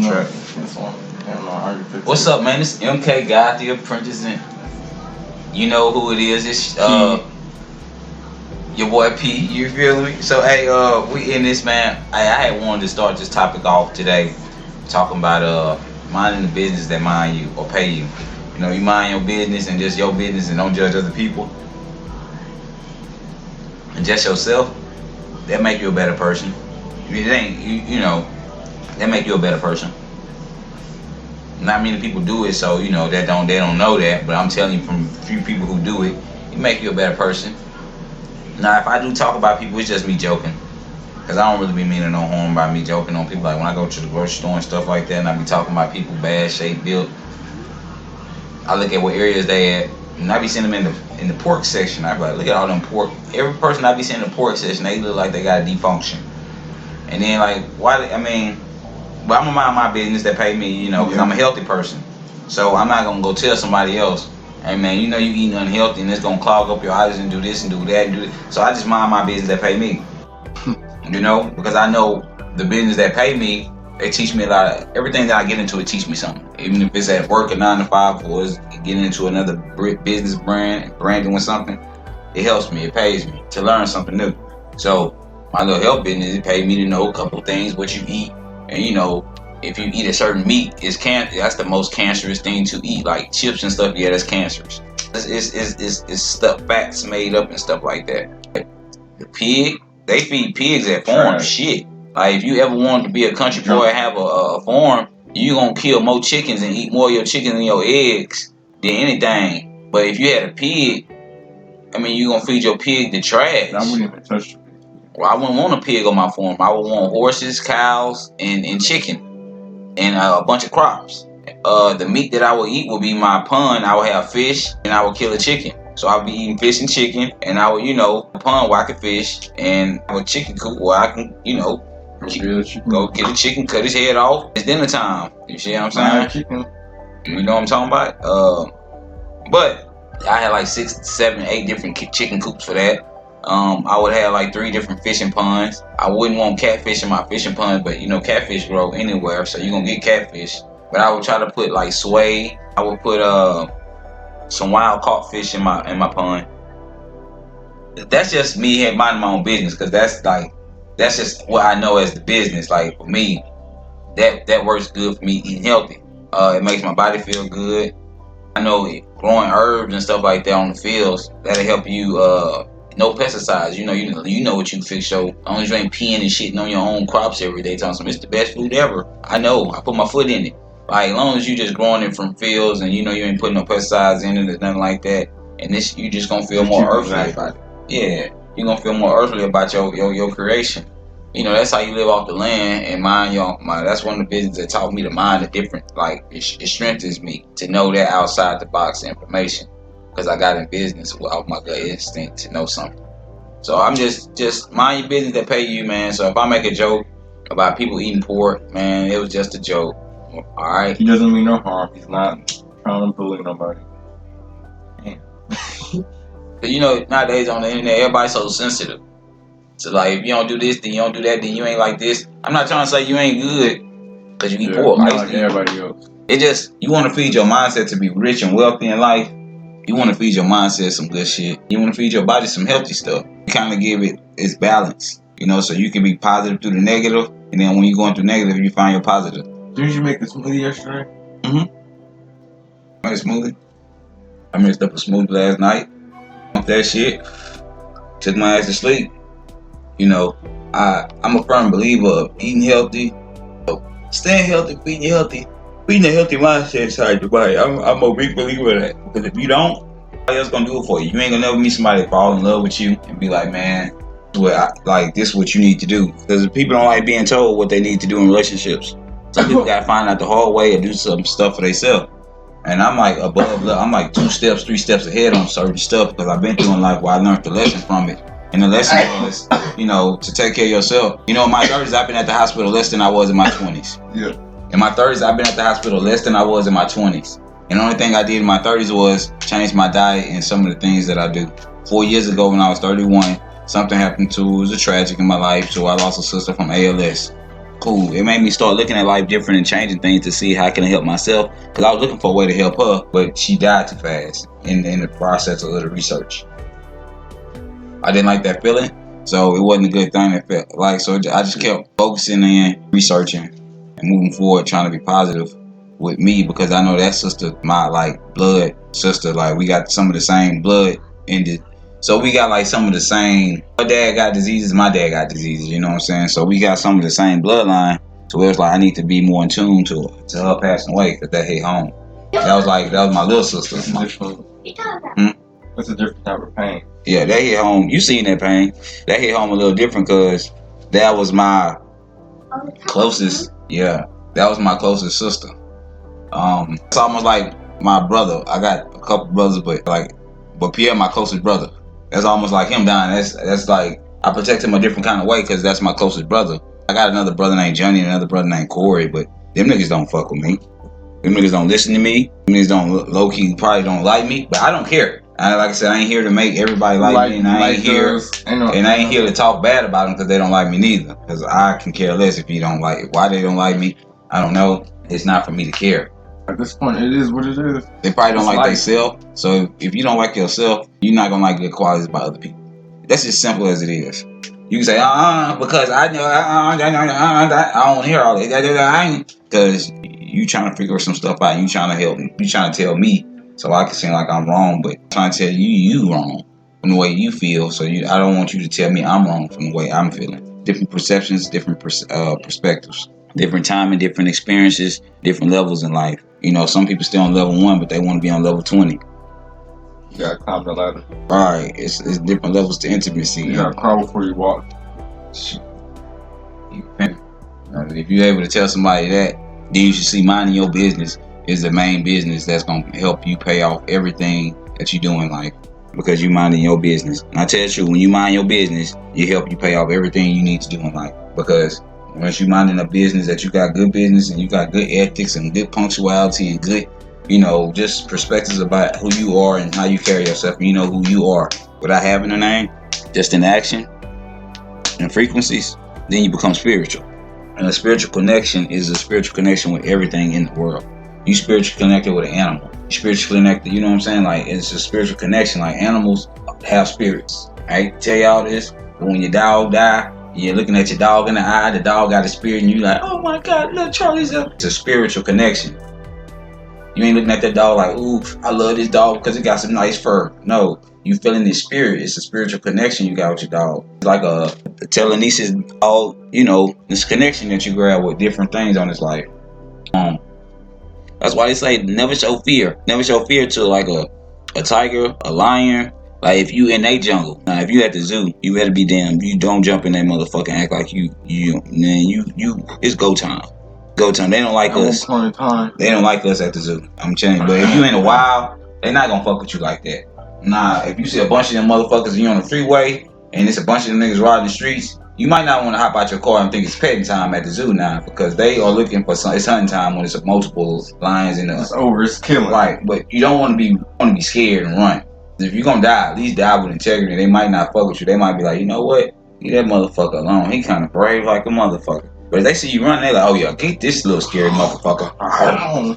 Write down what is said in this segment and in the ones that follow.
Track. What's up, man? It's MK Guy, the Apprentice, and you know who it is. It's your boy P. You feel me? So hey, we in this, man. I had wanted to start this topic off today, talking about minding the business that mind you or pay you. You know, you mind your business and just your business, and don't judge other people, and just yourself. That make you a better person. It ain't you know that make you a better person. Not many people do it, so you know they don't know that. But I'm telling you, from a few people who do it, it make you a better person. Now, if I do talk about people, it's just me joking, cause I don't really be meaning no harm by me joking on people. Like when I go to the grocery store and stuff like that, and I be talking about people bad shape, built. I look at what areas they at, and I be seeing them in the pork section. I be like, look at all them pork. Every person I be seeing in the pork section, they look like they got a defunction. And then like, why? I mean. But I'm gonna mind my business that pay me, you know, because I'm a healthy person. So I'm not gonna go tell somebody else, hey man, you know you eating unhealthy and it's gonna clog up your eyes and do this and do that and do this. So I just mind my business that pay me. You know, because I know the business that pay me, they teach me a lot of everything that I get into. It teach me something, even if it's at work a 9 to 5 or it's getting into another business branding with something. It helps me. It pays me to learn something new. So my little health business, it paid me to know a couple things, what you eat. And you know, if you eat a certain meat, that's the most cancerous thing to eat. Like chips and stuff, yeah, that's cancerous. It's stuff, fats made up and stuff like that. The pig, they feed pigs at farm shit. Like if you ever wanted to be a country boy and have a farm, you gonna kill more chickens and eat more of your chickens and your eggs than anything. But if you had a pig, I mean, you gonna feed your pig the trash. I wouldn't even touch it. Well, I wouldn't want a pig on my farm. I would want horses, cows, and chicken, and a bunch of crops. The meat that I would eat would be my pond. I would have fish, and I would kill a chicken. So I would be eating fish and chicken, and I would, you know, a pond where I could fish, and a chicken coop where I can, you know, go get a chicken, cut his head off. It's dinner time. You see what I'm saying? You know what I'm talking about? But I had like 6, 7, 8 different chicken coops for that. I would have like 3 different fishing ponds. I wouldn't want catfish in my fishing pond, but you know catfish grow anywhere, so you're gonna get catfish. But I would try to put like sway. I would put some wild caught fish in my pond. That's just me minding my own business, because that's just what I know as the business. Like for me, that works good for me eating healthy. It makes my body feel good. I know growing herbs and stuff like that on the fields, that'll help you. No pesticides, you know what you fix your. As long as you ain't peeing and shitting on your own crops every day, telling them it's the best food ever. I know, I put my foot in it. Like, as long as you just growing it from fields and you know you ain't putting no pesticides in it or nothing like that, and this you just gonna feel more earthly about it. Yeah, you gonna feel more earthly about your creation. You know, that's how you live off the land and mind that's one of the business that taught me to mind the different. Like, it strengthens me to know that outside the box information. Because I got in business off my gut instinct to know something. So I'm just mind your business that pay you, man. So if I make a joke about people eating pork, man, it was just a joke. Alright? He doesn't mean no harm. He's not trying to bully nobody. You know, nowadays on the internet, everybody's so sensitive. So like, if you don't do this, then you don't do that, then you ain't like this. I'm not trying to say you ain't good because you eat pork. Not like everybody else. It just, you want to feed your mindset to be rich and wealthy in life. You want to feed your mindset some good shit. You want to feed your body some healthy stuff. You kind of give it its balance, you know, so you can be positive through the negative, and then when you're going through negative, you find your positive. Didn't you make the smoothie yesterday? Made a smoothie. I mixed up a smoothie last night. That shit. Took my ass to sleep. You know, I'm a firm believer of eating healthy, staying healthy, feeding healthy. Being a healthy mindset inside your body. I'm a big believer in that. Because if you don't, nobody else gonna do it for you. You ain't gonna never meet somebody that fall in love with you and be like, man, this is what you need to do. Because people don't like being told what they need to do in relationships. Some people gotta find out the hard way and do some stuff for themselves. And I'm like I'm like 2 steps, 3 steps ahead on certain stuff because I've been through in life where I learned the lesson from it. And the lesson was, you know, to take care of yourself. You know, in my 30s, I've been at the hospital less than I was in my 20s. Yeah. In my 30s, I've been at the hospital less than I was in my 20s. And the only thing I did in my 30s was change my diet and some of the things that I do. 4 years ago when I was 31, something happened to, it was a tragic in my life, so I lost a sister from ALS. cool. It made me start looking at life different and changing things to see how can I help myself. Because I was looking for a way to help her, but she died too fast in the process of the research. I didn't like that feeling, so it wasn't a good thing. It felt like, so I just kept focusing in, researching, and moving forward, trying to be positive with me, because I know that sister, my like blood sister, like we got some of the same blood in it. So we got like some of the same, her dad got diseases, my dad got diseases, you know what I'm saying? So we got some of the same bloodline. So it was like I need to be more in tune to her passing away, because that hit home. That was my little sister. It's a different type of pain. Yeah, that hit home. You seen that pain. That hit home a little different because that was my closest, that was my closest sister. It's almost like my brother. I got a couple brothers, but Pierre, my closest brother. That's almost like him dying. That's like, I protect him a different kind of way because that's my closest brother. I got another brother named Johnny and another brother named Corey, but them niggas don't fuck with me. Them niggas don't listen to me. Them niggas don't, low-key probably don't like me, but I don't care. Like I said, I ain't here to make everybody like me, and I ain't here to talk bad about them because they don't like me neither. Because I can care less if you don't like it. Why they don't like me, I don't know. It's not for me to care. At this point, it is what it is. They probably don't like themselves. So if you don't like yourself, you're not gonna like good qualities about other people. That's as simple as it is. You can say, because I know, I don't want to hear all that. Because you trying to figure some stuff out. You trying to help me. You trying to tell me so I can seem like I'm wrong, but I'm trying to tell you wrong from the way you feel. So I don't want you to tell me I'm wrong from the way I'm feeling. Different perceptions, different perspectives, different time and different experiences, different levels in life. You know, some people still on level 1, but they want to be on level 20. You gotta climb the ladder. Right, it's different levels to intimacy. You gotta crawl before you walk. If you're able to tell somebody that, then you should see minding your business is the main business that's going to help you pay off everything that you do in life, because you minding your business. And I tell you, when you mind your business, it help you pay off everything you need to do in life, because once you minding a business that you got good business and you got good ethics and good punctuality and good, just perspectives about who you are and how you carry yourself, and you know who you are without having a name, just in action and frequencies, then you become spiritual. And a spiritual connection is a spiritual connection with everything in the world. You spiritually connected with an animal. You spiritually connected, you know what I'm saying? Like, it's a spiritual connection. Like, animals have spirits. I tell y'all this, but when your dog die, you're looking at your dog in the eye, the dog got a spirit, and you like, oh my God, look, Charlie's up. It's a spiritual connection. You ain't looking at that dog like, ooh, I love this dog because it got some nice fur. No, you feeling this spirit. It's a spiritual connection you got with your dog. It's like a telekinesis, this connection that you grab with different things on this life. That's why they say never show fear. Never show fear to like a tiger, a lion. Like if you in a jungle. Now if you at the zoo, you better be damn. You don't jump in that motherfucker and act like you it's go time. Go time. They don't like us. They don't like us at the zoo. I'm telling you. But if you in the wild, they not gonna fuck with you like that. Nah, if you see a bunch of them motherfuckers and you on the freeway and it's a bunch of them niggas riding the streets, you might not want to hop out your car and think it's petting time at the zoo now, because they are looking for it's hunting time when it's multiple lions in the. It's over. It's killing. Right, but you don't want to be scared and run. If you're gonna die, at least die with integrity. They might not fuck with you. They might be like, you know what? Leave that motherfucker alone. He kind of brave like a motherfucker. But if they see you run, they like, oh yeah, get this little scary motherfucker.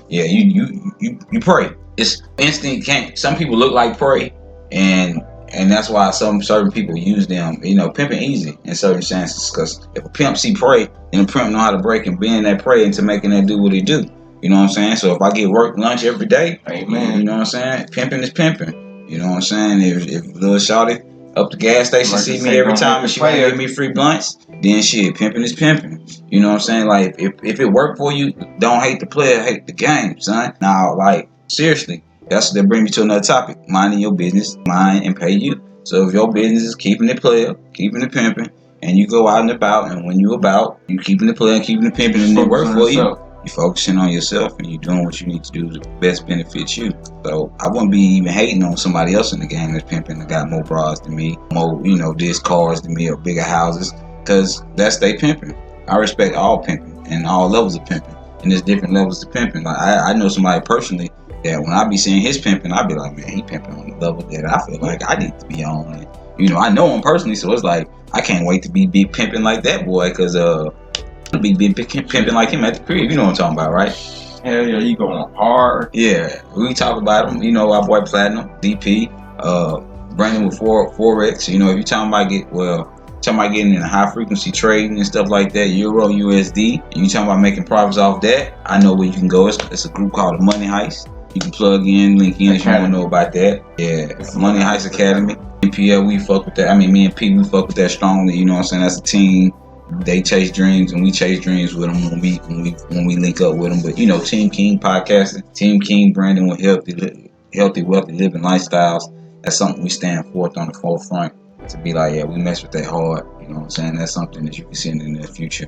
Yeah, you pray. It's instinct. Some people look like prey, and that's why certain people use them, pimping easy in certain senses. Because if a pimp see prey, then the pimp know how to break and bend that prey into making that do what he do. You know what I'm saying? So if I get work lunch every day, amen. You know what I'm saying? Pimping is pimping. You know what I'm saying? If little shawty up the gas station see me every time and she want to give me free blunts, then shit, pimping is pimping. You know what I'm saying? Like if it worked for you, don't hate the player, hate the game, son. Now, like seriously. That brings me to another topic. Minding your business, mind and pay you. So if your business is keeping it player, keeping it pimping, and you go out and about, and when you about, you keeping it player, keeping it pimping, and it work for you. You focusing on yourself and you doing what you need to do to best benefit you. So I wouldn't be even hating on somebody else in the game that's pimping, that got more bras than me, more this cars than me, or bigger houses, because that's they pimping. I respect all pimping and all levels of pimping, and there's different levels of pimping. Like I know somebody personally that when I be seeing his pimping, I be like, man, he pimping on the level that I feel like I need to be on. And, I know him personally, so it's like I can't wait to be pimping like that boy, because could be pimping like him at the crib. You know what I'm talking about, right? Hell yeah, he going hard. Yeah, we talk about him. You know, our boy Platinum, DP, Brandon with Forex. You know, if you're talking about getting in high frequency trading and stuff like that, Euro, USD, and you talking about making profits off that, I know where you can go. It's a group called the Money Heist. You can plug in, link in if you want to know about that. Yeah, Money Heist Academy. NPL, we fuck with that. I mean, me and P, we fuck with that strongly. You know what I'm saying? That's a team. They chase dreams, and we chase dreams with them when we link up with them. But you know, Team King podcasting, Team King branding with healthy, wealthy living lifestyles. That's something we stand forth on the forefront to be like, yeah, we mess with that hard. You know what I'm saying? That's something that you can see in the near future.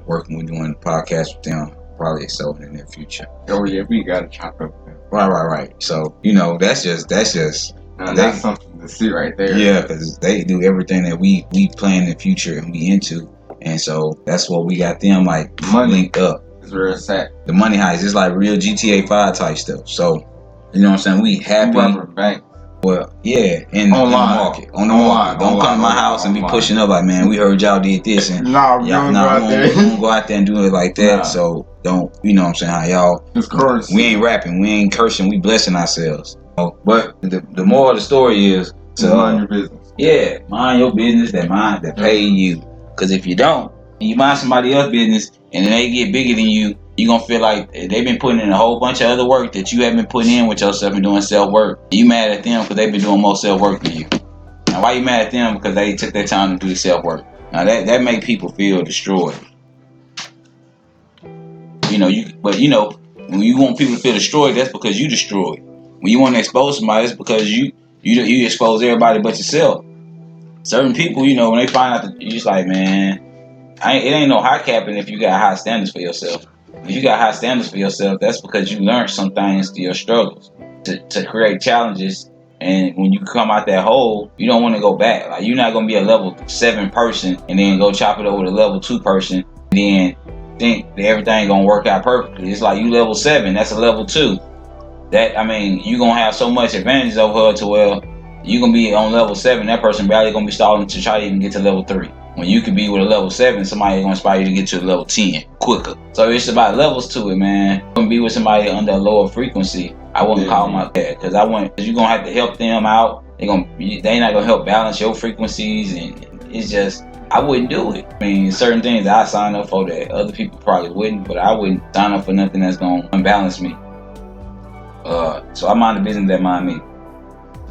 Working with doing podcasts with them, probably excel in the near future. Oh yeah, we gotta chop up. Right. So you know, that's just. That's something to see right there. Yeah, because they do everything that we plan in the future and we into. And so that's what we got them like linked up. It's where it's at. The Money Heist is like real GTA 5 type stuff. So, you know what I'm saying? We happy. Bank. Well, yeah, in the market. On the market. Don't come to my house and be pushing up like, man, we heard y'all did this. And we don't go out there and do it like that. Nah. So don't, you know what I'm saying, how y'all. It's currency. We ain't rapping. We ain't cursing. We blessing ourselves. But the moral of the story is to mind your business. Yeah, mind your business that pay you. Because if you don't, and you mind somebody else's business and then they get bigger than you, you're going to feel like they've been putting in a whole bunch of other work that you haven't been putting in with yourself and doing self-work. You mad at them because they've been doing more self-work than you. Now, why you mad at them? Because they took their time to do the self-work. Now, that make people feel destroyed. When you want people to feel destroyed, that's because you destroyed. When you want to expose somebody, it's because you expose everybody but yourself. Certain people, when they find out that you're just like, man, it ain't no high capping if you got high standards for yourself. If you got high standards for yourself, that's because you learned some things through your struggles to create challenges. And when you come out that hole, you don't want to go back. Like, you're not going to be a level 7 person and then go chop it over to level 2 person and then think that everything going to work out perfectly. It's like you level 7, that's a level 2. You're going to have so much advantage over her to where you're going to be on level 7, that person barely going to be stalling to try to even get to level 3. When you could be with a level 7, somebody going to inspire you to get to a level 10 quicker. So it's about levels to it, man. You're going to be with somebody under a lower frequency. I wouldn't call them out there because you're going to have to help them out. They not going to help balance your frequencies, and it's just, I wouldn't do it. I mean, certain things I sign up for that other people probably wouldn't, but I wouldn't sign up for nothing that's going to unbalance me. So I mind the business that mind me.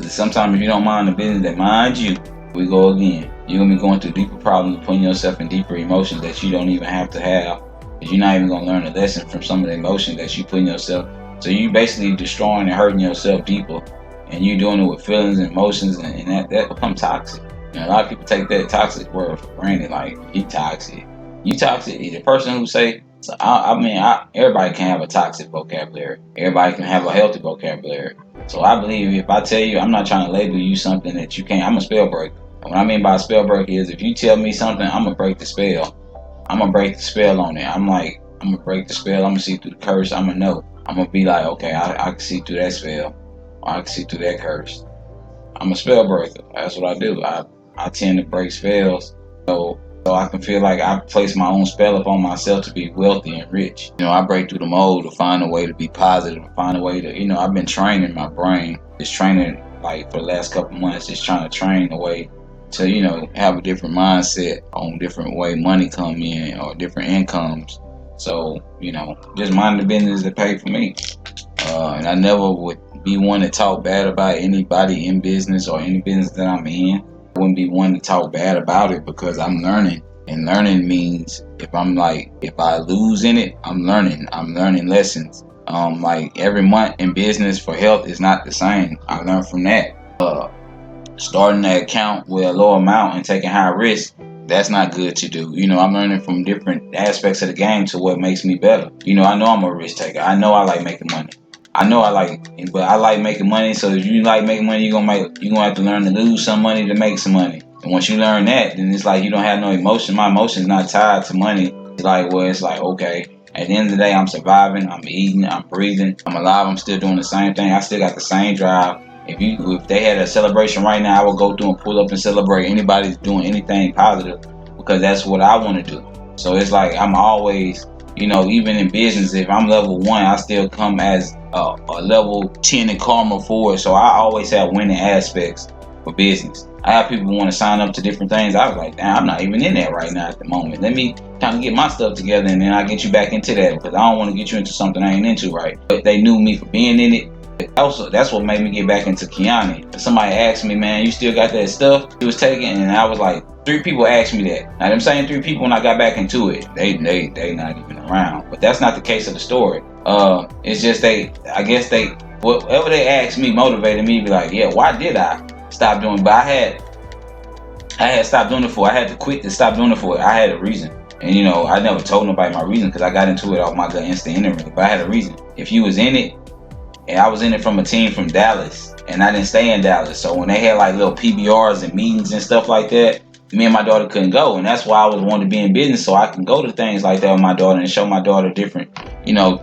Sometimes if you don't mind the business that mind you, we go again. You're going to be going through deeper problems, putting yourself in deeper emotions that you don't even have to have. Because you're not even going to learn a lesson from some of the emotions that you put in yourself. So you basically destroying and hurting yourself deeper. And you're doing it with feelings and emotions, and that becomes toxic. A lot of people take that toxic word for granted, like, you toxic. You toxic. The person who say, everybody can have a toxic vocabulary. Everybody can have a healthy vocabulary. So I believe if I tell you, I'm not trying to label you something that you can't. I'm a spell breaker. And what I mean by a spell breaker is if you tell me something, I'm going to break the spell. I'm going to break the spell on it. I'm going to break the spell. I'm going to see through the curse. I'm going to know. I'm going to be like, okay, I can see through that spell. Or I can see through that curse. I'm a spell breaker. That's what I do. I tend to break spells. So I can feel like I place my own spell upon myself to be wealthy and rich. I break through the mold to find a way to be positive, to find a way to, I've been training my brain. Just training, like, for the last couple months, just trying to train a way to, have a different mindset on different way money come in or different incomes. So, just mind the business that pay for me. And I never would be one to talk bad about anybody in business or any business that I'm in. I wouldn't be one to talk bad about it because I'm learning. And learning means if I lose in it, I'm learning lessons. Like every month in business for health is not the same. I learned from that. Starting that account with a low amount and taking high risk, that's not good to do. I'm learning from different aspects of the game to what makes me better. I know I'm a risk taker. I know I like making money. But I like making money. So if you like making money, you're gonna have to learn to lose some money to make some money. And once you learn that, then it's like you don't have no emotion. My emotion is not tied to money. It's like, okay, at the end of the day, I'm surviving, I'm eating, I'm breathing, I'm alive, I'm still doing the same thing. I still got the same drive. If they had a celebration right now, I would go through and pull up and celebrate anybody doing anything positive because that's what I want to do. So it's like I'm always, even in business, if I'm level 1, I still come as a level 10 in karma for it. So I always have winning aspects for business. I have people who want to sign up to different things. I was like, damn, I'm not even in that right now at the moment. Let me kind of get my stuff together, and then I'll get you back into that, because I don't want to get you into something I ain't into, right? But they knew me for being in it. Also, that's what made me get back into Kiani. Somebody asked me, man, you still got that stuff you was taking? And I was like, 3 people asked me that. Now, them same 3 people, when I got back into it, they not even around. But that's not the case of the story. It's just whatever they asked me motivated me to be like, yeah, why did I stop doing? But I had stopped doing it for. I had to quit to stop doing it for. I had a reason. And I never told nobody my reason, because I got into it off my gut instinct anyway. But I had a reason. If you was in it, and I was in it from a team from Dallas, and I didn't stay in Dallas. So when they had like little PBRs and meetings and stuff like that, me and my daughter couldn't go. And that's why I was wanting to be in business, so I can go to things like that with my daughter and show my daughter different,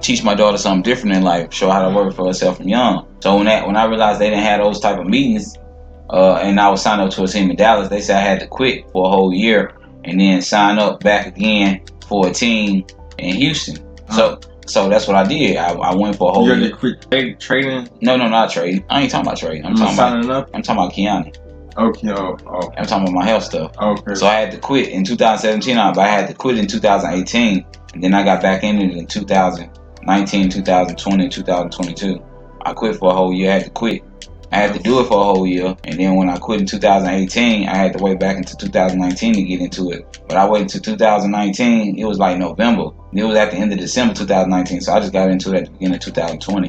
teach my daughter something different in life, show how to work for herself from young. So when I realized they didn't have those type of meetings, and I was signed up to a team in Dallas, they said I had to quit for a whole year and then sign up back again for a team in Houston. So that's what I did. I went for a whole year. You quit trading? No, not trading. I ain't talking about trading. I'm talking about Kiani. Okay. I'm talking about my health stuff. Okay. So I had to quit in 2017, but I had to quit in 2018, and then I got back in it in 2019, 2020, 2022. I quit for a whole year. I had to quit. I had to do it for a whole year, and then when I quit in 2018, I had to wait back into 2019 to get into it. But I waited until 2019. It was like November. It was at the end of December 2019, so I just got into it at the beginning of 2020.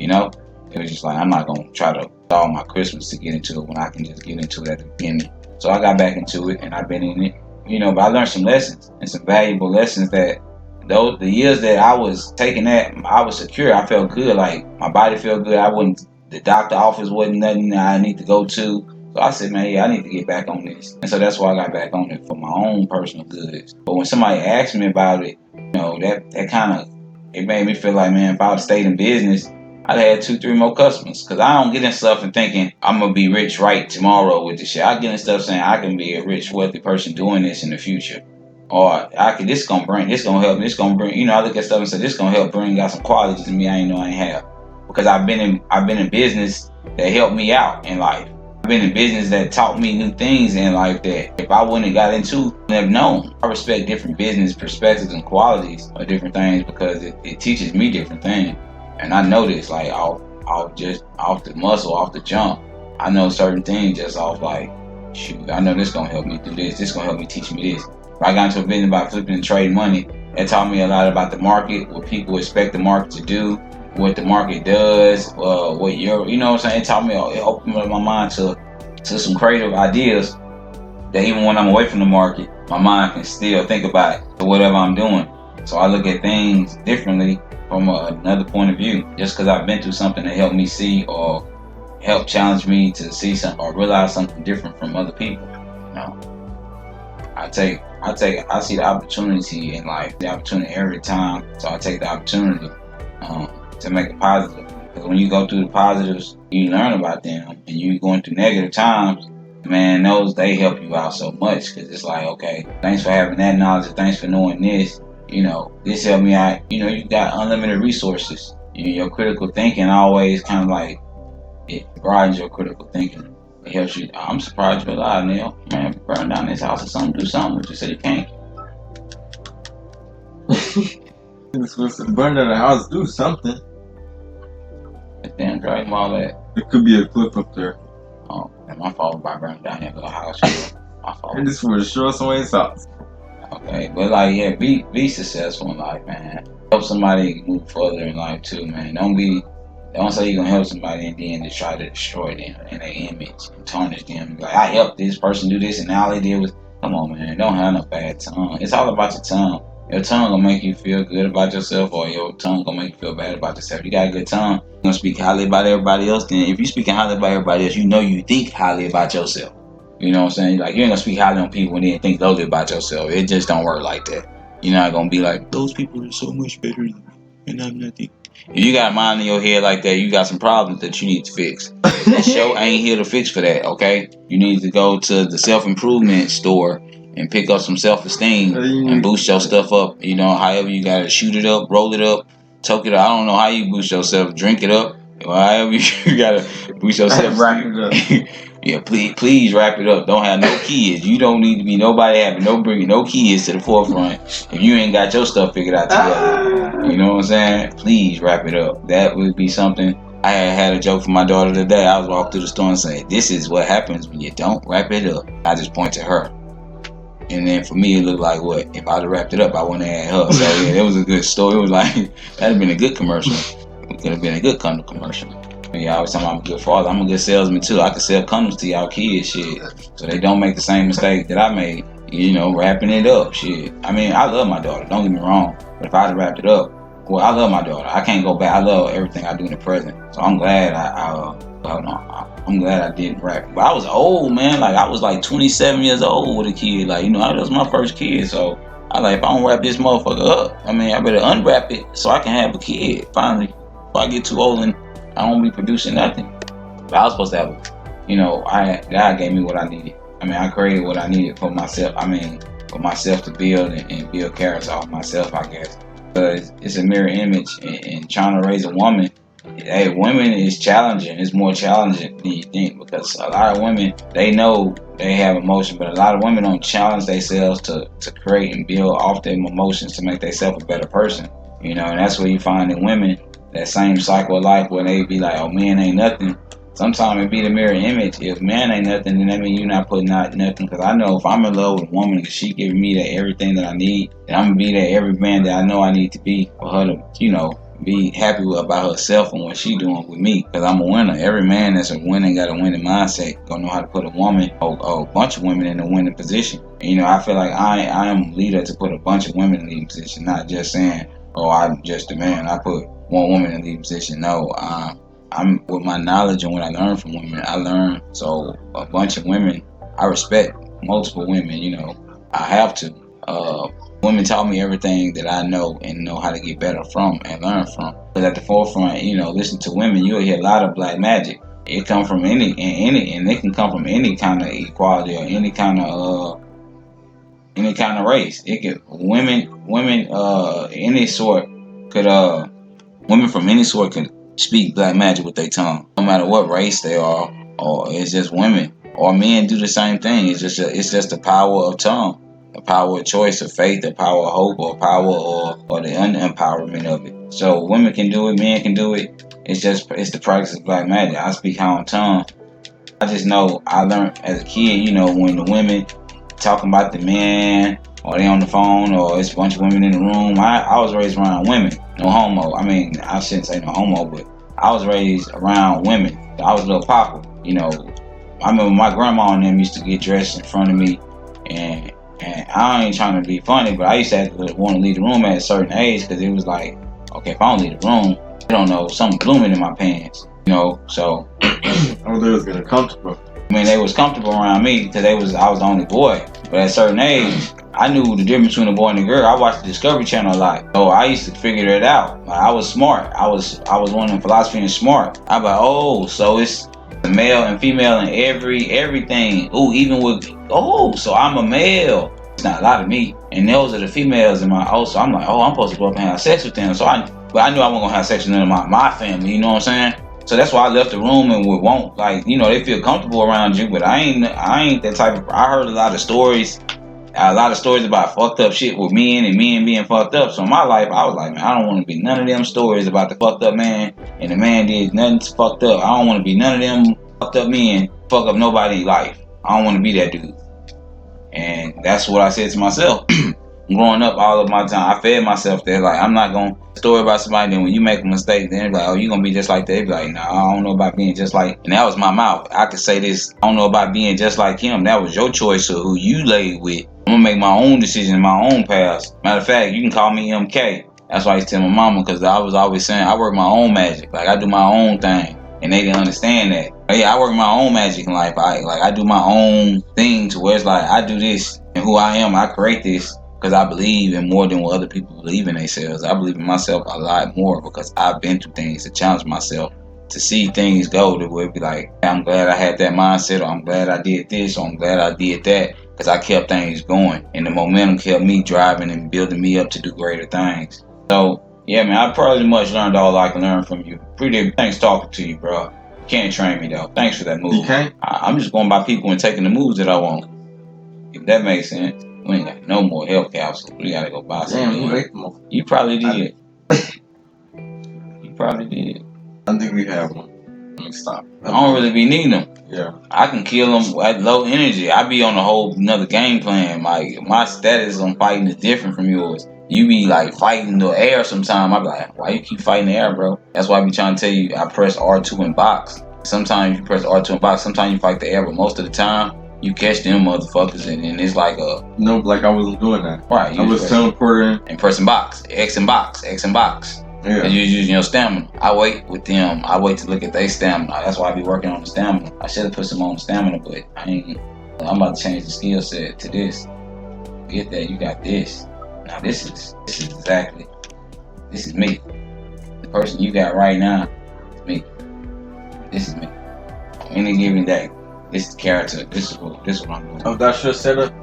It was just like, I'm not going to try to stall my Christmas to get into it when I can just get into it at the beginning. So I got back into it, and I've been in it. But I learned some lessons, and some valuable lessons that the years that I was taking that, I was secure. I felt good. Like, my body felt good. The doctor office wasn't nothing that I need to go to. So I said, man, I need to get back on this. And so that's why I got back on it, for my own personal goods. But when somebody asked me about it, that kind of, it made me feel like, man, if I would have stayed in business, I'd have had 2-3 more customers. Because I don't get in stuff and thinking I'm going to be rich right tomorrow with this shit. I get in stuff saying I can be a rich, wealthy person doing this in the future. Or this going to help me. This going to bring, I look at stuff and say, this going to help bring out some qualities in me I ain't know I ain't have. Because I've been in business that helped me out in life. I've been in business that taught me new things in life that if I wouldn't have got into, I wouldn't have known. I respect different business perspectives and qualities of different things, because it teaches me different things. And I know this, like, off the muscle, off the jump. I know certain things just off, like, shoot, I know this gonna help me do this. This gonna help me teach me this. If I got into a business about flipping and trading money, it taught me a lot about the market, what people expect the market to do, what the market does, what you know what I'm saying? It taught me, it opened up my mind to some creative ideas that even when I'm away from the market, my mind can still think about it, whatever I'm doing. So I look at things differently from another point of view. Just because I've been through something that helped me see or helped challenge me to see something or realize something different from other people. I see the opportunity in life, the opportunity every time. So I take the opportunity to make it positive. Because when you go through the positives, you learn about them, and you going through negative times, man, they help you out so much. Because it's like, okay, thanks for having that knowledge, thanks for knowing this. This helped me out. You got unlimited resources. Your critical thinking always kind of like, it broadens your critical thinking. It helps you. I'm surprised you're alive, Neil. Man, burn down this house or something, do something. But you said you can't. Burn down the house, do something. Damn, Dragon Ball that. It could be a clip up there. Oh, and my fault by burning down that little house. My fault. And this was show somebody's house. Okay, but like, yeah, be successful in life, man. Help somebody move further in life too, man. Don't say you're gonna help somebody and then just try to destroy them and their image and tarnish them. Like, I helped this person do this and all they did was, come on, man, don't have no bad tongue. It's all about your tongue. Your tongue gonna make you feel good about yourself, or your tongue gonna make you feel bad about yourself. You got a good tongue, you're gonna speak highly about everybody else. Then if you're speaking highly about everybody else, you think highly about yourself. You know what I'm saying? Like, you ain't gonna speak highly on people and then think lowly about yourself. It just don't work like that. You're not gonna be like, those people are so much better than me, and I'm nothing. If you got a mind in your head like that, you got some problems that you need to fix. That show ain't here to fix for that, okay? You need to go to the self-improvement store and pick up some self-esteem and boost your stuff up. You know, however you gotta shoot it up, roll it up, toke it up. I don't know how you boost yourself. Drink it up. Or however you gotta boost yourself. Wrap it up. Yeah, please wrap it up. Don't have no kids. You don't need to be nobody having bringing no kids to the forefront if you ain't got your stuff figured out together. You know what I'm saying? Please wrap it up. That would be something. I had a joke for my daughter today. I was walking through the store and saying, "This is what happens when you don't wrap it up." I just point to her. And then for me, it looked like what? If I'd have wrapped it up, I wouldn't have had her. So yeah, it was a good story. It was like, that'd have been a good commercial. It could have been a good condom commercial. Yeah, I always tell them I'm a good father. I'm a good salesman too. I can sell condoms to y'all kids, shit. So they don't make the same mistake that I made, you know, wrapping it up, shit. I mean, I love my daughter, don't get me wrong. But if I'd have wrapped it up, well, I love my daughter. I can't go back. I love everything I do in the present. So I'm glad I'm glad I didn't wrap it. But I was old, man. Like, I was like 27 years old with a kid. Like, you know, that was my first kid. So I like, if I don't wrap this motherfucker up, I mean, I better unwrap it so I can have a kid finally. If I get too old and I won't be producing nothing. But I was supposed to have, you know, God gave me what I needed. I mean, I created what I needed for myself. I mean, for myself to build and build character off myself, I guess. But it's a mirror image, and trying to raise a woman. Hey, women is challenging. It's more challenging than you think, because a lot of women, they know they have emotion, but a lot of women don't challenge themselves to create and build off them emotions to make themselves a better person. You know, and that's where you find in women that same cycle of life where they be like, oh, man ain't nothing. Sometimes it be the mirror image. If man ain't nothing, then that means you're not putting out nothing. Because I know if I'm in love with a woman and she giving me that everything that I need, then I'm going to be that every man that I know I need to be for her to, you know, be happy about herself and what she doing with me. Because I'm a winner. Every man that's a winner got a winning mindset. Gonna know how to put a woman or a bunch of women in a winning position. And, you know, I feel like I am a leader to put a bunch of women in a leading position. Not just saying, oh, I'm just a man. I put one woman in a leading position. No, I'm with my knowledge and what I learned from women. I learned so a bunch of women. I respect multiple women. You know, I have to. Women taught me everything that I know and know how to get better from and learn from. But at the forefront, you know, listen to women, you'll hear a lot of black magic. It come from and it can come from any kind of equality or any kind of race. It could women any sort could women from any sort can speak black magic with their tongue, no matter what race they are, or it's just women or men do the same thing. It's just the power of tongue. The power of choice, of faith, the power of hope, or power or the unempowerment of it. So women can do it, men can do it. It's the practice of black magic. I speak how on tongue. I just know I learned as a kid, you know, when the women talking about the man or they on the phone or it's a bunch of women in the room. I was raised around women. No homo. I mean, I shouldn't say no homo, but I was raised around women. I was a little papa, you know. I remember my grandma and them used to get dressed in front of me, and I ain't trying to be funny, but I used to have to want to leave the room at a certain age because it was like, okay, if I don't leave the room, I don't know, something blooming in my pants, you know, so. Oh, they was getting comfortable. I mean, they was comfortable around me because I was the only boy. But at a certain age, I knew the difference between a boy and a girl. I watched the Discovery Channel a lot. So I used to figure it out. Like, I was smart. I was one of them philosophy and smart. I was like, oh, so it's the male and female and everything. Ooh, even with, so I'm a male. It's not a lot of me. And those are the females in my house. So I'm like, I'm supposed to go up and have sex with them. But I knew I wasn't going to have sex with none of my family. You know what I'm saying? So that's why I left the room and won't, like, you know, they feel comfortable around you, but I ain't that type of, I heard a lot of stories about fucked up shit with men and men being fucked up. So in my life, I was like, man, I don't want to be none of them stories about the fucked up man and the man did nothing fucked up. I don't want to be none of them fucked up men fuck up nobody's life. I don't want to be that dude. And that's what I said to myself. Growing up all of my time, I fed myself that, like, I'm not going to story about somebody, then when you make a mistake, then they're like, oh, you going to be just like that. They be like, no, I don't know about being just like, and that was my mouth. I could say this, I don't know about being just like him. That was your choice of who you laid with. I'm going to make my own decision, my own path. Matter of fact, you can call me MK. That's why I used to tell my mama, because I was always saying, I work my own magic. Like, I do my own thing. And they didn't understand that. But yeah, I work my own magic in life. I do my own thing to where it's like, I do this, and who I am, I create this. Because I believe in more than what other people believe in themselves. I believe in myself a lot more because I've been through things to challenge myself, to see things go to where it be like, I'm glad I had that mindset, or I'm glad I did this, or I'm glad I did that. because I kept things going, and the momentum kept me driving and building me up to do greater things. So yeah, man, I pretty much learned all I can learn from you. Thanks talking to you, bro. You can't train me though. Thanks for that move. You can't? I'm just going by people and taking the moves that I want. If that makes sense. We ain't got no more health capsules. We gotta go buy some. Damn, who ate them all? You probably did. You probably did. I think we have one. Let me stop. I don't really be needing them. Yeah. I can kill them at low energy. I be on a whole another game plan. Like my status on fighting is different from yours. You be like fighting the air sometime. I be like, why you keep fighting the air, bro? That's why I be trying to tell you. I press R2 and box. Sometimes you press R2 and box. Sometimes you fight the air, but most of the time you catch them motherfuckers, and it's like a No, like I wasn't doing that. right. I was teleporting and pressing box, X and box, X and box. Yeah. And you're using your stamina. I wait with them. I wait to look at their stamina. That's why I be working on the stamina. I should have put some on the stamina, but I ain't. I'm about to change the skill set to this. Get that, you got this. Now this is me. The person you got right now is me. This is me. On any given day, this is character. This is what I'm doing. Oh, that's your setup?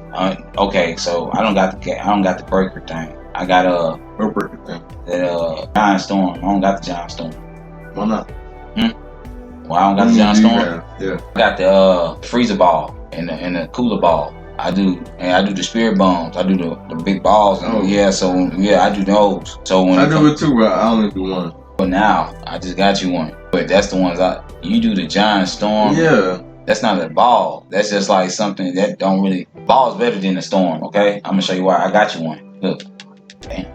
Okay, so I don't got the breaker thing. I got Or break it down. that Giant Storm. I don't got the Giant Storm. Why not? Well, I don't got the Giant Storm. Yeah. I got the freezer ball and the cooler ball. I do the spirit bombs. I do the big balls. And Oh. I do those. So when I do it too, but I only do one. But now I just got you one. But that's the ones you do the Giant Storm. Yeah. That's not a ball. That's just like something that don't really. Ball's better than the storm. Okay, I'm gonna show you why. I got you one. Look, damn,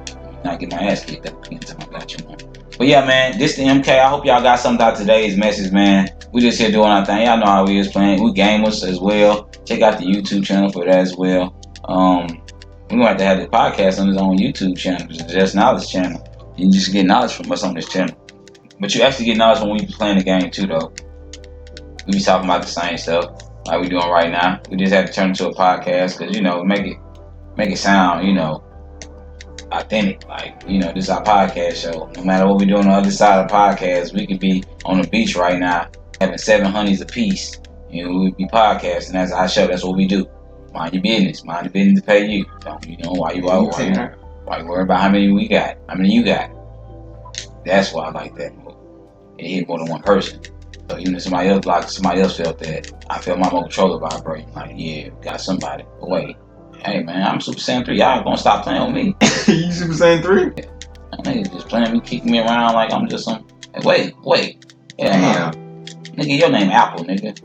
not get my ass kicked up again until I got you one. But yeah, man, this the MK. I hope y'all got something out of today's message, man. We just here doing our thing. Y'all know how we is playing. We gamers as well. Check out the YouTube channel for that as well. We gonna have to have the podcast on his own YouTube channel, the Just Knowledge channel. You just get knowledge from us on this channel. But you actually get knowledge when we be playing the game too, though. We be talking about the same stuff like we doing right now. We just had to turn it into a podcast because make it sound authentic. Like this is our podcast show. No matter what we do on the other side of the podcast, we could be on the beach right now having 7 honeys apiece. We be podcasting. That's our show. That's what we do. Mind your business. Mind your business to pay you. Why you worry about how many you got? That's why I like that move. It hit more than one person. So even if somebody else felt that, I felt my remote controller vibrating. Like, yeah, got somebody. But wait, hey man, I'm Super Saiyan 3. Y'all gonna stop playing with me? You Super Saiyan 3? Niggas just playing me, kicking me around like I'm just some. Hey, wait. Yeah, nigga, your name Apple, nigga.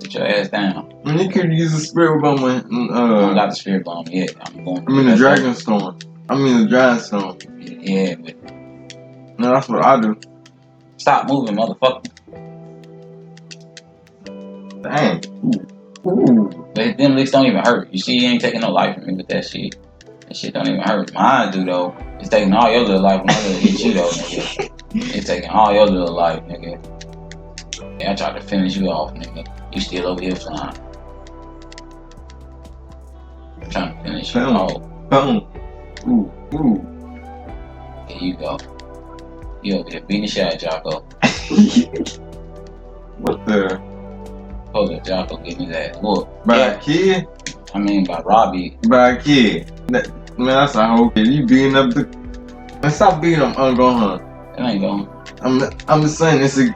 Sit your ass down. And you could use the spirit bomb. I don't got the spirit bomb yet. The Dragon Storm. The Giant Storm. Yeah, but no, that's what I do. Stop moving, motherfucker. Dang. Ooh. But them licks don't even hurt. You see, you ain't taking no life from me with that shit. That shit don't even hurt. Mine do, though. It's taking all your little life when I little hit you, though, nigga. It's taking all your little life, nigga. Yeah, I tried to finish you off, nigga. You still over here flying. I'm trying to finish you off. Ooh. There you go. You over here beating the shit out of Jocko. What the? Hold up, Jocko, give me that. Look. By a kid? By Robbie. By a kid. That's a whole kid. You beating up the... Man, stop beating him, go hunt. It ain't going. I'm just saying, it's a...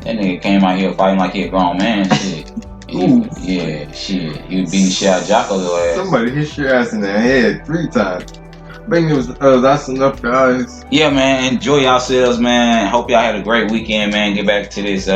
That nigga came out here fighting like he a grown man, shit. Yeah, shit. He was beating the shit out of Jocko's little ass. Somebody hit your ass in the head 3 times. I think it was, that's enough, guys. Yeah, man. Enjoy yourselves, man. Hope y'all had a great weekend, man. Get back to this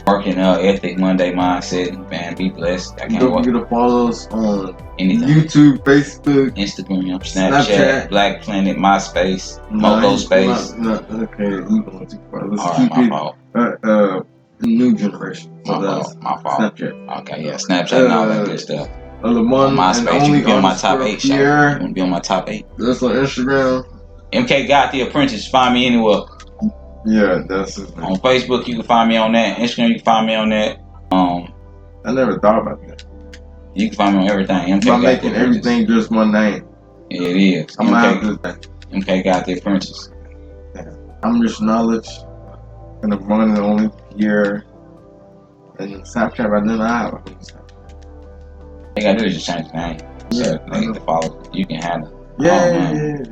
working ethic Monday mindset, man. Be blessed. I can't Don't forget to follow us on anything. YouTube, Facebook, Instagram, Snapchat, Black Planet, MySpace, Moco Space. Okay, you going too far. Let's all keep right, my it fault. New generation. So my fault. Snapchat. Okay, yeah, Snapchat and all that good stuff. The one on MySpace, you can be on my top 8 show. You Pierre. want to be on my top 8? That's on Instagram. MK Got The Apprentice. Find me anywhere. Yeah, that's his name. On Facebook, you can find me on that. Instagram, you can find me on that. I never thought about that. You can find me on everything. MK I'm making everything just one name. Yeah, it is. MK Got The Apprentice. I'm Just Knowledge. And the one and only Pierre. And Snapchat, right now I have a Snapchat. They gotta do is just change the name. So Yeah, they get to follow. You can handle. yeah.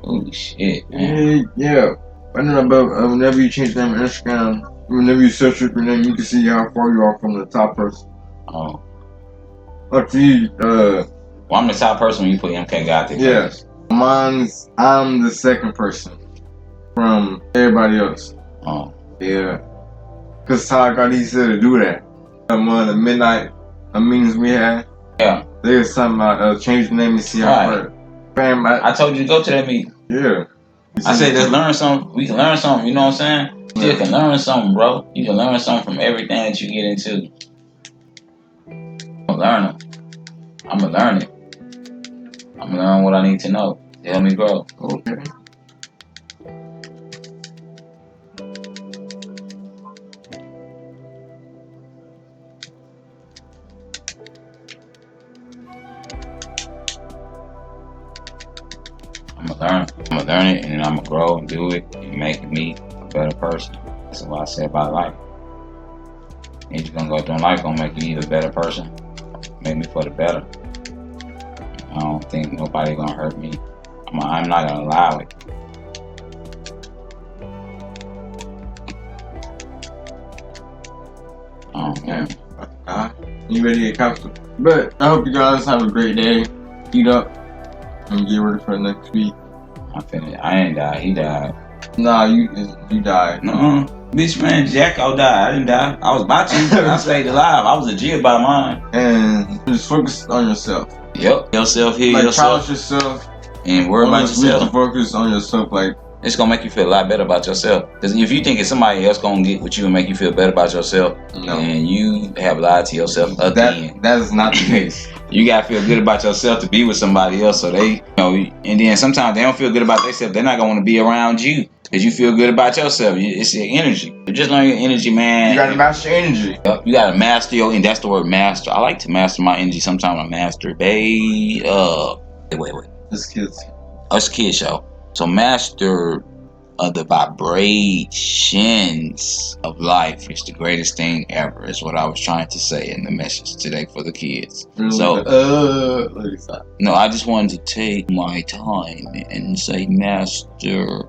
Oh shit, man. Yeah. I know about whenever you change the name on Instagram, whenever you search for your name, you can see how far you are from the top person. Oh. Like for you, Well, I'm the top person when you put MK Gothic. Yeah. First. I'm the second person from everybody else. Oh. Yeah. Cause Ty got he said to do that. The midnight meetings we had. Yeah. They was talking about change the name and see how Right. far. Fam, I told you to go to that meeting. yeah. I said, let's learn something. We can learn something. You know what I'm saying? You still can learn something, bro. You can learn something from everything that you get into. I'm gonna learn them. I'm gonna learn it. I'm gonna learn what I need to know to help me grow. Okay. I'm gonna learn it, and then I'm gonna grow and do it and make me a better person. That's what I said about life. And you're gonna go through life, gonna make you either a better person, make me for the better. I don't think nobody gonna hurt me. I'm not gonna allow it. Oh man. You ready to get comfortable? But I hope you guys have a great day. Eat up and get ready for next week. I finished. I ain't died. He died. Nah, you died. No, bitch, man, Jacko died. I didn't die. I was about to. I stayed alive. I was a G about mine. And just focus on yourself. Yep. Yourself, heal Like yourself, challenge yourself. and worry about Always need to yourself. focus on yourself. Like It's gonna make you feel a lot better about yourself. Because if you think it's somebody else gonna get with you and make you feel better about yourself, no, and you have lied to yourself again. that is not the case. You gotta feel good about yourself to be with somebody else. So they, and then sometimes they don't feel good about themselves. They're not gonna want to be around you because you feel good about yourself. It's your energy. You just learn your energy, man. You gotta master your energy. You gotta master your, and that's the word master. I like to master my energy. Sometimes I master. Wait. This kid's. Us Kid Show. So master of the vibrations of life is the greatest thing ever, is what I was trying to say in the message today for the kids. Really So, let me stop. no, I just wanted to take my time and say master